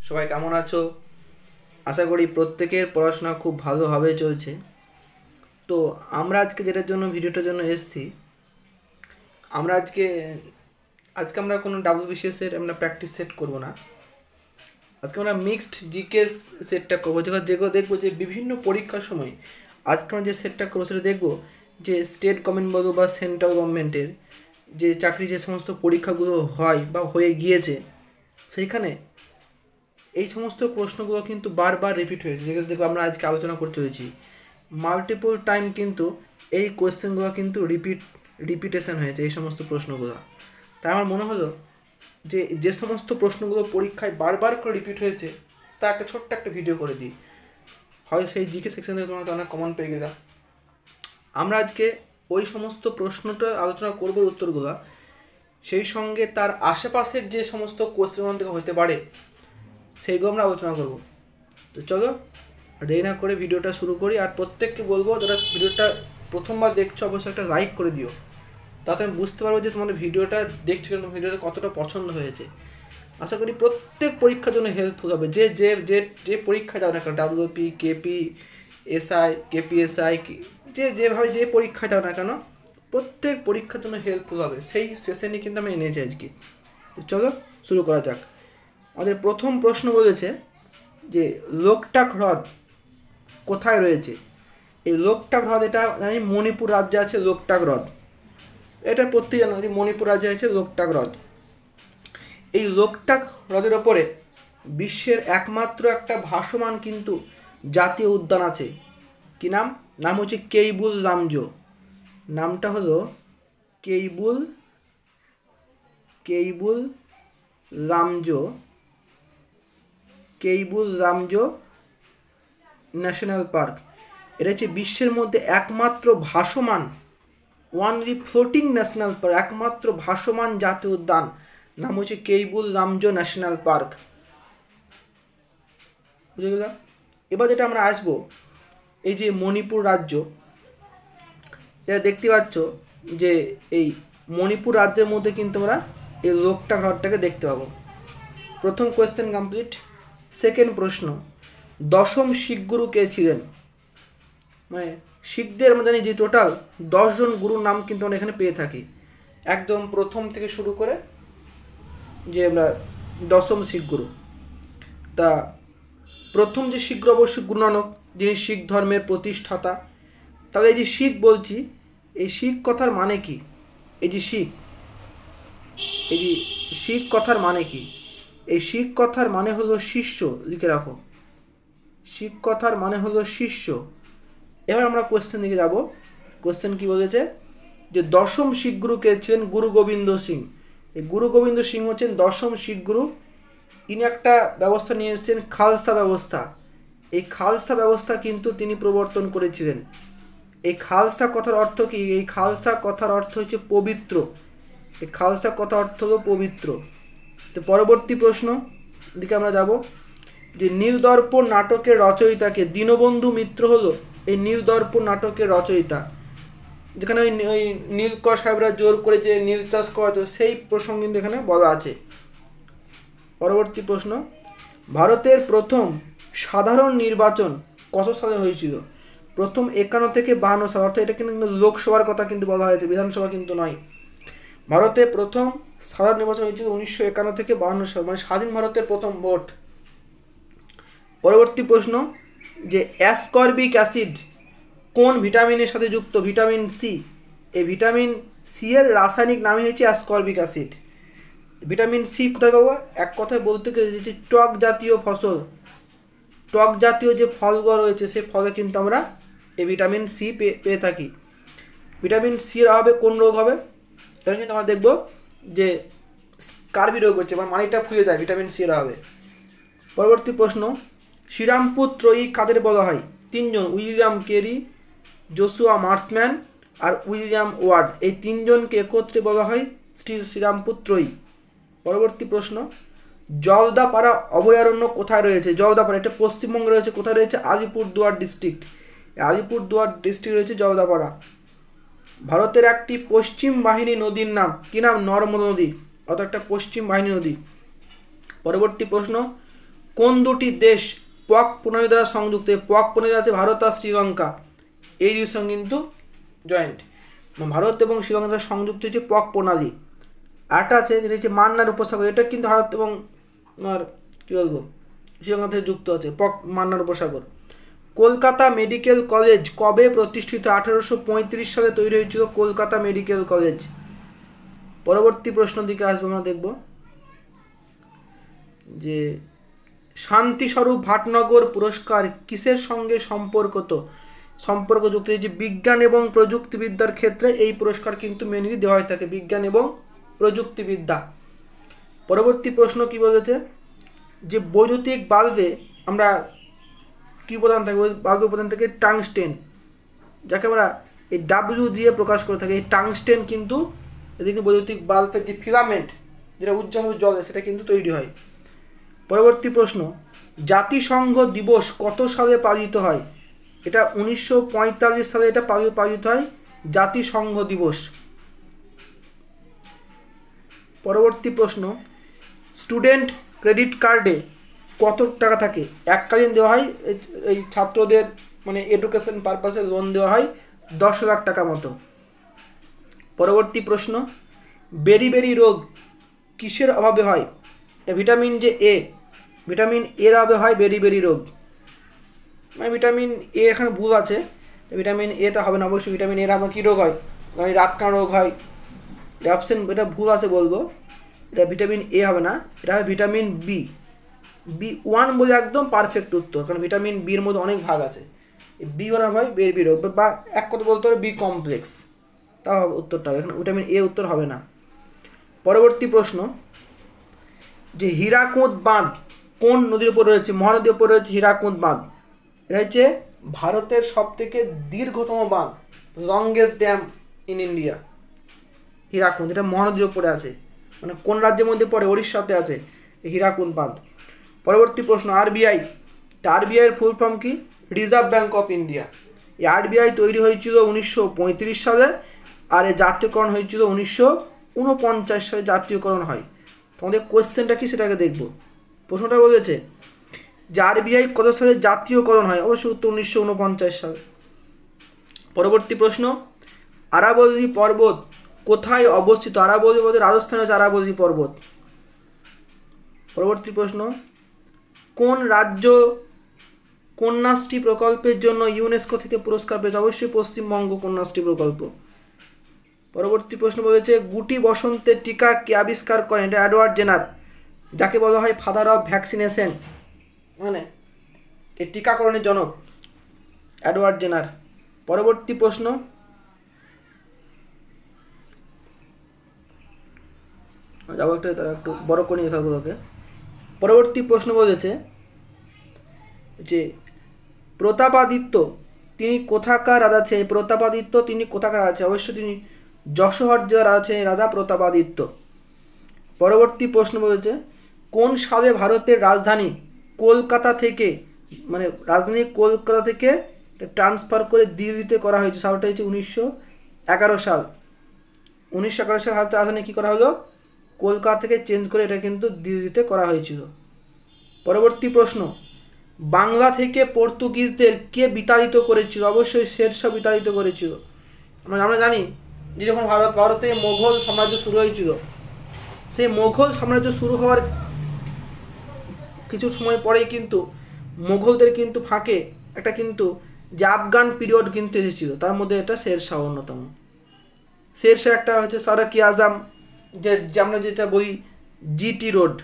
সবাই কেমন আছো? আশা করি প্রত্যেকের পড়াশোনা খুব ভালোভাবে চলছে। তো আমরা আজকে যেটার জন্য ভিডিওটার জন্য এসেছি, আমরা আজকে আমরা কোনো WBCS-এর আমরা প্র্যাকটিস সেট করব না। আজকে আমরা মিক্সড জিকেস সেটটা করবো, যেগুলো দেখবো যে বিভিন্ন পরীক্ষার সময় আজকে আমরা যে সেটটা করবো সেটা দেখবো যে স্টেট গভর্নমেন্ট বলো বা সেন্ট্রাল গভর্নমেন্টের যে চাকরি যে সমস্ত পরীক্ষাগুলো হয় বা হয়ে গিয়েছে, সেইখানে এই সমস্ত প্রশ্নগুলো কিন্তু বারবার রিপিট হয়েছে, যেগুলো আমরা আজকে আলোচনা করতে চলেছি। মাল্টিপল টাইম কিন্তু এই কোয়েশ্চেনগুলো কিন্তু রিপিটেশন হয়েছে এই সমস্ত প্রশ্নগুলো। তাই আমার মনে হলো যে সমস্ত প্রশ্নগুলো পরীক্ষায় বারবার করে রিপিট হয়েছে তা একটা ছোট্ট একটা ভিডিও করে দিই, হয় সেই জিকে সেকশন থেকে তোমরা অনেক কমন পেয়ে গেলা। আমরা আজকে ওই সমস্ত প্রশ্নটা আলোচনা করবো উত্তরগুলো, সেই সঙ্গে তার আশেপাশের যে সমস্ত কোয়েশ্চেন থেকে হতে পারে সেইগুলো আমরা আলোচনা করব। তো চলো দেরি না করে ভিডিওটা শুরু করি। আর প্রত্যেককে বলবো যারা ভিডিওটা প্রথমবার দেখছো অবশ্যই একটা লাইক করে দিও, তাতে আমি বুঝতে পারবো যে তোমাদের ভিডিওটা দেখছো কিন্তু ভিডিওটা কতটা পছন্দ হয়েছে। আশা করি প্রত্যেক পরীক্ষার জন্য হেল্পফুল হবে। যে যে যে যে পরীক্ষা যাও না কেন, WP, KP, SI, KPSI, যেভাবে যে পরীক্ষা যাও না কেন, প্রত্যেক পরীক্ষার জন্য হেল্পফুল হবে। সেই সেশনে কিন্তু আমি এনেছি আজকে। তো চলো শুরু করা যাক। আমাদের প্রথম প্রশ্ন বলেছে যে লোকটাক হ্রদ কোথায় রয়েছে। এই লোকটাক হ্রদ, এটা জানি মণিপুর রাজ্যে আছে লোকটাক হ্রদ, এটা প্রত্যেক জানি মণিপুর রাজ্যে আছে লোকটাক হ্রদ। এই লোকটাক হ্রদের ওপরে বিশ্বের একমাত্র একটা ভাসমান কিন্তু জাতীয় উদ্যান আছে। কি নাম? নাম হচ্ছে কেইবুল লামজো। নামটা হলো কেইবুল লামজো ন্যাশনাল পার্ক। এটা হচ্ছে বিশ্বের মধ্যে একমাত্র ভাসমান, ওয়ানলি ফ্লোটিং ন্যাশনাল পার্ক, একমাত্র ভাসমান জাতীয় উদ্যান। নাম হচ্ছে কেইবুল লামজো ন্যাশনাল পার্ক। বুঝে গেল? এবার যেটা আমরা আসবো, এই যে মণিপুর রাজ্য, এটা দেখতে পাচ্ছ যে এই মণিপুর রাজ্যের মধ্যে কিন্তু আমরা এই লোকটাক হ্রদটাকে দেখতে পাবো। প্রথম কোয়েশ্চেন কমপ্লিট। সেকেন্ড প্রশ্ন, দশম শিখ গুরু কে ছিলেন? মানে শিখদের আমরা জানি যে টোটাল 10 জন গুরুর নাম কিন্তু আমরা এখানে পেয়ে থাকি, একদম প্রথম থেকে শুরু করে যে আমরা দশম শিখ গুরু। তা প্রথম যে শিখ গুরু অবশ্যই গুরু নানক, যিনি শিখ ধর্মের প্রতিষ্ঠাতা। তবে এই যে শিখ বলছি, এই শিখ কথার মানে কি? এই যে শিখ কথার মানে কি? এই শিখ কথার মানে হলো শিষ্য। লিখে রাখো, শিখ কথার মানে হলো শিষ্য। এবার আমরা কোয়েশ্চেন দিকে যাব। কোয়েশ্চেন কি বলেছে যে দশম শিখ গুরু কে ছিলেন? গুরু গোবিন্দ সিং। এই গুরু গোবিন্দ সিং হচ্ছেন দশম শিখ গুরু। ইনি একটা ব্যবস্থা নিয়ে এসেছেন, খালসা ব্যবস্থা। এই খালসা ব্যবস্থা কিন্তু তিনি প্রবর্তন করেছিলেন। এই খালসা কথার অর্থ কি? এই খালসা কথার অর্থ হচ্ছে পবিত্র। এই খালসা কথার অর্থ হলো পবিত্র। তো পরবর্তী প্রশ্ন দিকে আমরা যাব যে নীলদর্পণ নাটকের রচয়িতাকে? দীনবন্ধু মিত্র হলো এই নীলদর্পণ নাটকের রচয়িতা, যেখানে ওই নীলকর সাহেবরা জোর করে যে নীল চাষ করা, তো সেই প্রসঙ্গ কিন্তু এখানে বলা আছে। পরবর্তী প্রশ্ন, ভারতের প্রথম সাধারণ নির্বাচন কত সালে হয়েছিল? প্রথম 51 থেকে 52 সাল, অর্থাৎ এটা কিন্তু লোকসভার কথা কিন্তু বলা হয়েছে, বিধানসভা কিন্তু নয়। ভারতে প্রথম সাধারণ নির্বাচন হয়েছিল 1951 থেকে 52 সাল, মানে স্বাধীন ভারতের প্রথম ভোট। পরবর্তী প্রশ্ন, যে অ্যাসকর্বিক অ্যাসিড কোন ভিটামিনের সাথে যুক্ত? Vitamin C. এই ভিটামিন সি এর রাসায়নিক নামই হচ্ছে অ্যাসকর্বিক অ্যাসিড। ভিটামিন সি কোথায় পাবো? এক কথায় বলতে গেলে যে টক জাতীয় ফসল, টক জাতীয় যে ফলগুলো রয়েছে সেই ফলে কিন্তু আমরা এই ভিটামিন সি পেয়ে থাকি। ভিটামিন সি এর অভাবে কোন রোগ হবে? এখানে কিন্তু আমরা দেখবো যে স্কারবি রোগ হচ্ছে, মানে মানিটা ফুলে যায় ভিটামিন সি এর অভাবে। পরবর্তী প্রশ্ন, শ্রীরামপুর ত্রয়ী কাদের বলা হয়? 3 জন, উইলিয়াম কেরি, জোসুয়া মার্সম্যান আর উইলিয়াম ওয়ার্ড। এই 3 জনকে একত্রে বলা হয় শ্রীরামপুর ত্রয়ী। পরবর্তী প্রশ্ন, জলদাপাড়া অভয়ারণ্য কোথায় রয়েছে? জলদাপাড়া, এটা পশ্চিমবঙ্গে রয়েছে। কোথায় রয়েছে? আলিপুরদুয়ার ডিস্ট্রিক্ট। আলিপুরদুয়ার ডিস্ট্রিক্ট রয়েছে জলদাপাড়া। ভারতের একটি পশ্চিম বাহিনী নদীর নাম কি নাম? নর্মদা নদী, অর্থাৎ একটা পশ্চিম বাহিনী নদী। পরবর্তী প্রশ্ন, কোন দুটি দেশ পক প্রণালী দ্বারা সংযুক্ত? পক প্রণালী আছে ভারত আর শ্রীলঙ্কা, এই দুই সঙ্গে কিন্তু জয়েন্ট, ভারত এবং শ্রীলঙ্কা দ্বারা সংযুক্ত হচ্ছে পক প্রণালী। আরেকটা আছে যেটা হচ্ছে মান্নার উপসাগর, এটা কিন্তু ভারত এবং তোমার কী বলবো শ্রীলঙ্কা থেকে যুক্ত আছে, পক মান্নার উপসাগর। কলকাতা মেডিকেল কলেজ কবে প্রতিষ্ঠিত? 1835 সালে তৈরি হয়েছিল কলকাতা মেডিকেল কলেজ। পরবর্তী প্রশ্ন দিকে আসবো, আমরা দেখব যে শান্তিস্বরূপ ভাটনগর পুরস্কার কিসের সঙ্গে সম্পর্কযুক্ত? এই যে বিজ্ঞান এবং প্রযুক্তিবিদ্যার ক্ষেত্রে এই পুরস্কার কিন্তু মেনলি দেওয়া হয়ে থাকে, বিজ্ঞান এবং প্রযুক্তিবিদ্যা। পরবর্তী প্রশ্ন কি বলেছে যে বৈদ্যুতিক বাল্বে আমরা কি উপাদান থাকে? বাল্বের উপাদান থেকে টাংস্টেন, যাকে আমরা এই ডাব্লিউ দিয়ে প্রকাশ করে থাকি। এই টাংস্টেন কিন্তু এদিকে বৈদ্যুতিক বাল্বের যে ফিলামেন্ট যেটা উজ্জ্বল জ্বলে সেটা কিন্তু তৈরি হয়। পরবর্তী প্রশ্ন, জাতিসংঘ দিবস কত সালে পালিত হয়? এটা 1945 সালে এটা পালিত হয় জাতিসংঘ দিবস। পরবর্তী প্রশ্ন, স্টুডেন্ট ক্রেডিট কার্ডে কত টাকা থাকে? এককালীন দেওয়া হয় এই ছাত্রদের মানে এডুকেশন পারপাসে লোন দেওয়া হয় 10 লাখ টাকা মতো। পরবর্তী প্রশ্ন, বেরি রোগ কিসের অভাবে হয়? ভিটামিন যে এ, ভিটামিন এর অভাবে হয় বেরি রোগ। মানে ভিটামিন এ এখানে ভুল আছে, ভিটামিন এটা হবে না, অবশ্যই ভিটামিন এর আমার কী রোগ হয়? মানে রাতকানা রোগ হয়, এটা অপশন এটা ভুল আছে বলবো, এটা ভিটামিন এ হবে না, এটা হবে ভিটামিন বি1 বলে একদম পারফেক্ট উত্তর, কারণ ভিটামিন বির মধ্যে অনেক ভাগ আছে। বি1 হয় বেরি রোগ, বা এক কথা বলতে হবে বি কমপ্লেক্স, তা উত্তরটা হবে, এখানে ভিটামিন এ উত্তর হবে না। পরবর্তী প্রশ্ন, যে হীরাকুঁদ বাঁধ কোন নদীর উপর রয়েছে? মহানদীর উপর রয়েছে হীরাকুঁদ বাঁধ। এটা হচ্ছে ভারতের সবথেকে দীর্ঘতম বাঁধ, লংগেস্ট ড্যাম ইন ইন্ডিয়া, হীরাকুঁদ। এটা মহানদীর উপরে আছে, মানে কোন রাজ্যের মধ্যে পড়ে? ওড়িশাতে আছে হীরাকুঁদ বাঁধ। পরবর্তী প্রশ্ন, আরবিআইয়ের ফুল ফর্ম কি? Reserve bank of India. এই আরবিআই তৈরি হয়েছিল 1935 সালে, আর এর জাতীয়করণ হয়েছিল 1949 সালে জাতীয়করণ হয়। তোমাদের কোয়েশ্চেনটা কি সেটাকে দেখব। প্রশ্নটা বলেছে যে আরবিআই কত সালে জাতীয়করণ হয়? অবশ্যই উত্তর 1949 সাল। পরবর্তী প্রশ্ন, আরাবল্লী পর্বত কোথায় অবস্থিত? আরাবল্লী পর্বত রাজস্থানে আছে আরাবল্লী পর্বত। পরবর্তী প্রশ্ন, কোন রাজ্য কন্যাশ্রী প্রকল্পের জন্য ইউনেস্কো থেকে পুরস্কার পেয়েছে? অবশ্যই পশ্চিমবঙ্গ কন্যাশ্রী প্রকল্প। পরবর্তী প্রশ্ন বলেছে গুটি বসন্তের টিকা কে আবিষ্কার করেন? এটা এডওয়ার্ড জেনার, যাকে বলা হয় ফাদার অফ ভ্যাকসিনেশন, মানে এই টিকাকরণের জনক এডওয়ার্ড জেনার। পরবর্তী প্রশ্ন, যাবো একটু বড় করে লেখাগুলোকে। পরবর্তী প্রশ্ন বলেছে যে প্রতাপাদিত্য তিনি কোথাকার রাজা ছিলেন? প্রতাপাদিত্য তিনি কোথাকার আছে? অবশ্যই তিনি যশোহর জেলার আছে রাজা প্রতাপাদিত্য। পরবর্তী প্রশ্ন বলেছে কোন সালে ভারতের রাজধানী কলকাতা থেকে ট্রান্সফার করে দিল্লিতে করা হয়েছে? সালটা হচ্ছে 1911 সাল। 1911 সালে ভারতের রাজধানী কী করা হলো? কলকাতা থেকে চেঞ্জ করে এটা কিন্তু দিল্লিতে করা হয়েছিল। পরবর্তী প্রশ্ন, বাংলা থেকে পর্তুগিজদের কে বিতাড়িত করেছিল? অবশ্যই শেরশাহ বিতাড়িত করেছিল। আমরা জানি যে যখন ভারতে মোগল সাম্রাজ্য শুরু হয়েছিল, সেই মোগল সাম্রাজ্য শুরু হওয়ার কিছু সময় পরেই কিন্তু মোগলদের কিন্তু ফাঁকে একটা কিন্তু যে আফগান পিরিয়ড কিন্তু এসেছিল, তার মধ্যে এটা শেরশাহ অন্যতম। শেরশাহ একটা হচ্ছে সারাকি আজম, যে আমরা যেটা বলি জিটি রোড,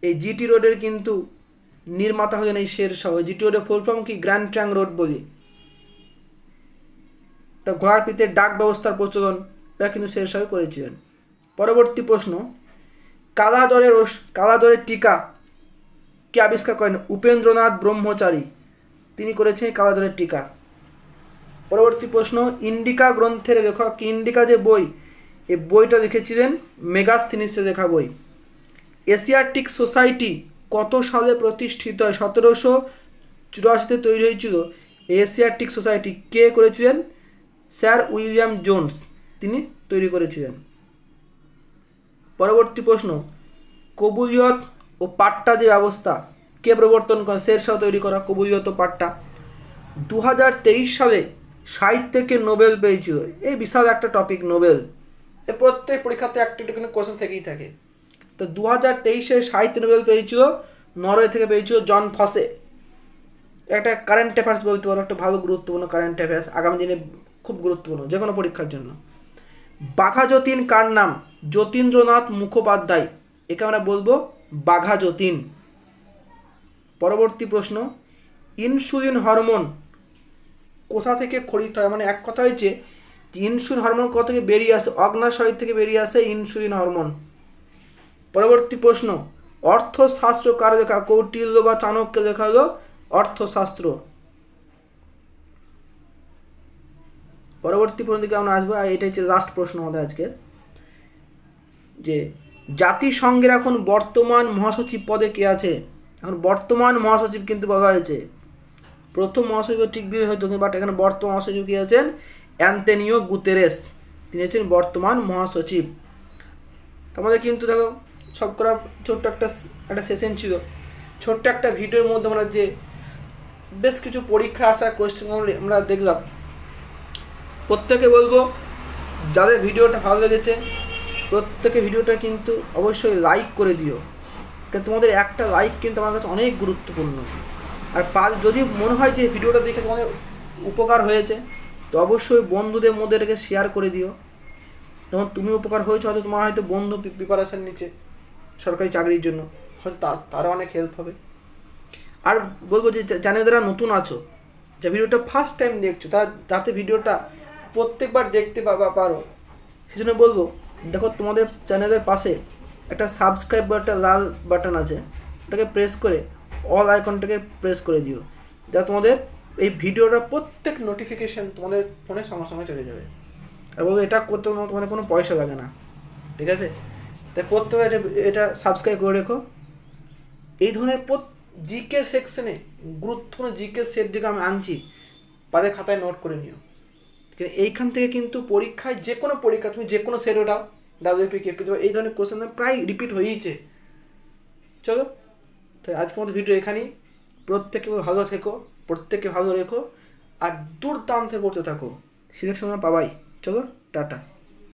এই জিটি রোডের কিন্তু নির্মাতা হলেন এই শেরশাহ। জিটি রোডের ফুল ফর্ম কি? গ্র্যান্ড ট্রাঙ্ক রোড বলি। তা ঘোড়ার পিঠে ডাক ব্যবস্থার প্রচলন এটা কিন্তু শেরশাহ করেছিলেন। পরবর্তী প্রশ্ন, কালাজ্বরের টিকা কে আবিষ্কার করেন? উপেন্দ্রনাথ ব্রহ্মচারী, তিনি করেছেন কালাজ্বরের টিকা। পরবর্তী প্রশ্ন, ইন্ডিকা গ্রন্থের লেখক কি? ইন্ডিকা যে বই, এই বইটা লিখেছিলেন মেগাস্থিনিসের লেখা বই। এশিয়াটিক সোসাইটি কত সালে প্রতিষ্ঠিত হয়? 1784 তৈরি হয়েছিল এশিয়াটিক সোসাইটি। কে করেছিলেন? স্যার উইলিয়াম জোন্স, তিনি তৈরি করেছিলেন। পরবর্তী প্রশ্ন, কবুলিয়ত ও পাট্টা যে ব্যবস্থা, কে প্রবর্তন করেন? শেরশাহ তৈরি করা কবুলিয়ত পাঠটা। 2023 সালে সাহিত্যকে নোবেল পেয়েছিল। এই বিশাল একটা টপিক নোবেল, এ প্রত্যেক পরীক্ষাতে একটা কিন্তু কোশ্চেন থেকেই থাকে। তো 2023-এ সাহিত্য নোবেল পেয়েছিল, নরওয়ে থেকে পেয়েছিল জন ফসে। একটা কারেন্ট অ্যাফেয়ার্স বলতে পারো, একটা ভালো গুরুত্বপূর্ণ কারেন্ট অ্যাফেয়ার্স, আগামী দিনে খুব গুরুত্বপূর্ণ যে কোনো পরীক্ষার জন্য। বাঘা যতীন কার নাম? যতীন্দ্রনাথ মুখোপাধ্যায়, একে আমরা বলবো বাঘা যতীন। পরবর্তী প্রশ্ন, ইনসুলিন হরমোন কোথা থেকে খরিত হয়? মানে এক কথা হয়েছে ইনসুলিন হরমোন কোথা থেকে বেরিয়ে আসে? অগ্ন্যাশয় থেকে বেরিয়ে আসে ইনসুলিন হরমোন। পরবর্তী প্রশ্ন, অর্থশাস্ত্র কার লেখা? কৌটিল্য বা চাণক্য লেখা হলো অর্থশাস্ত্র। পরবর্তী প্রশ্ন দিকে আমরা আসবো, আর এটা হচ্ছে লাস্ট প্রশ্ন আমাদের আজকে, যে জাতিসংঘের এখন বর্তমান মহাসচিব পদে কে আছে? এখন বর্তমান মহাসচিব কিন্তু বলা হয়েছে, প্রথম মহাসচিব ঠিক দিয়ে হয়তো, বাট এখানে বর্তমান মহাসচিব কে আছেন? অ্যান্তোনিও গুতেরেস, তিনি হচ্ছেন বর্তমান মহাসচিব। তোমাদের কিন্তু দেখো সব করা ছোট্ট একটা সেশন ছিল, ছোট্ট একটা ভিডিওর মধ্যে আমরা যে বেশ কিছু পরীক্ষা আসা কোয়েশ্চেন আমরা দেখলাম। প্রত্যেকে বলবো যাদের ভিডিওটা ভালো লেগেছে প্রত্যেকে ভিডিওটা কিন্তু অবশ্যই লাইক করে দিও, কারণ তোমাদের একটা লাইক কিন্তু আমার কাছে অনেক গুরুত্বপূর্ণ। আর যদি মনে হয় যে ভিডিওটা দেখে তোমাদের উপকার হয়েছে, তো অবশ্যই বন্ধুদের মধ্যে এটাকে শেয়ার করে দিও। যেমন তুমি উপকার হয়েছে, হয়তো তোমার হয়তো বন্ধু প্রিপারেশান নিচ্ছে সরকারি চাকরির জন্য, হয়তো তারও অনেক হেল্প হবে। আর বলবো যে চ্যানেল যারা নতুন আছো, যে ভিডিওটা ফার্স্ট টাইম দেখছো, তারা যাতে ভিডিওটা প্রত্যেকবার দেখতে পারো, সেজন্য বলবো দেখো তোমাদের চ্যানেলের পাশে একটা সাবস্ক্রাইব বা একটা লাল বাটন আছে, ওটাকে প্রেস করে অল আইকনটাকে প্রেস করে দিও, যা তোমাদের এই ভিডিওটা প্রত্যেক নোটিফিকেশান তোমাদের ফোনে সঙ্গে সঙ্গে চলে যাবে। আর বলবো এটা করতে তোমাদের কোনো পয়সা লাগে না, ঠিক আছে? তাই প্রত্যেকে এটা সাবস্ক্রাইব করে রেখো। এই ধরনের জিকে সেকশনে গুরুত্বপূর্ণ জিকে সেট যেটা আমি আনছি, পারে খাতায় নোট করে নিও। এইখান থেকে কিন্তু পরীক্ষায় যে কোনো পরীক্ষা তুমি যে কোনো সেট ওটাও ডাব্লিউপি কেপি এই ধরনের কোশ্চেন প্রায় রিপিট হয়েইছে। চলো, তাই আজকের মতো ভিডিও এখানেই। প্রত্যেকে ভালো থেকো, প্রত্যেককে ভালো রেখো, আর দুর্দান্ত পড়তে থাকো, সিলেকশন পাবাই। চলো, টাটা।